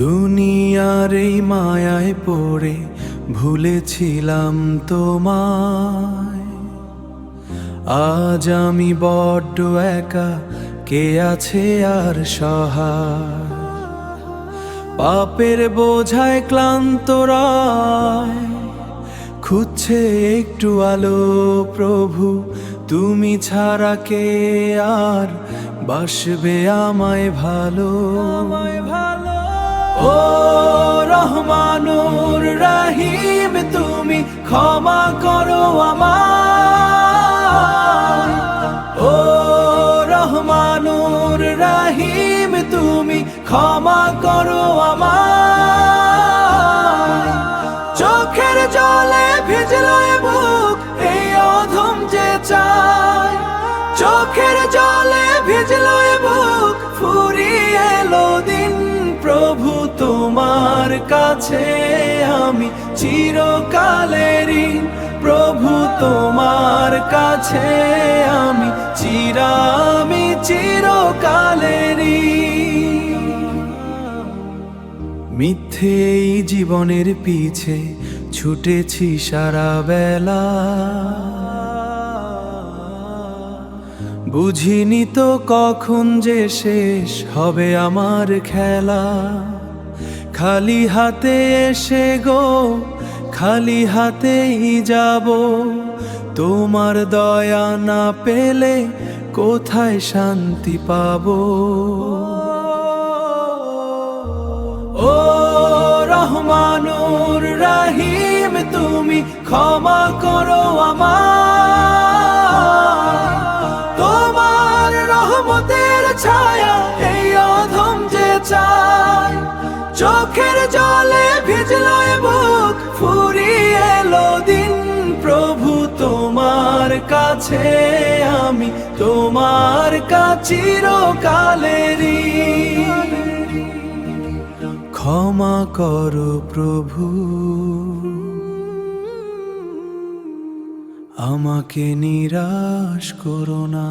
দুনিয়ার এই মায়ায় পড়ে ভুলেছিলাম তোমায়। আজ আমি বড্ড একা, কে আছে আর সহায়? পাপের বোঝায় ক্লান্ত রায়, খুঁজছে একটু আলো প্রভু, তুমি ছাড়া কে আর বাসবে আমায় ভালো? ও রহমানুর রহিম, তুমি ক্ষমা করো আমায়। ও রহমানুর রহিম, তুমি ক্ষমা করো আমায়। চোখের জলে ভিজলো এ বুক, এই অধম যে চায়। চোখের জলে ভিজলো এ বুক, ফুরিয়ে এলো দিন। প্রভু তোমার কাছে আমি চিরকালের ঋণ। প্রভু তোমার কাছে আমি চিরকালের ঋণ। মিথ্যে এই জীবনের পিছে ছুটেছি সারা বেলা, বুঝিনি তো কখন যে শেষ হবে আমার খেলা। খালি হাতে এসে গো, খালি হাতেই যাব। তোমার দয়া না পেলে কোথায় শান্তি পাবো? ও রহমানুর রহিম, তুমি ক্ষমা করো আমায়। তোমার রহমতের ছায়া এই অধম যে চায়। চোখের জলে ভিজলো এ বুক, ফুরিয়ে এলো দিন। প্রভু তোমার কাছে আমি চিরকালের ঋণ। ক্ষমা করো প্রভু, আমাকে নিরাশ করো না।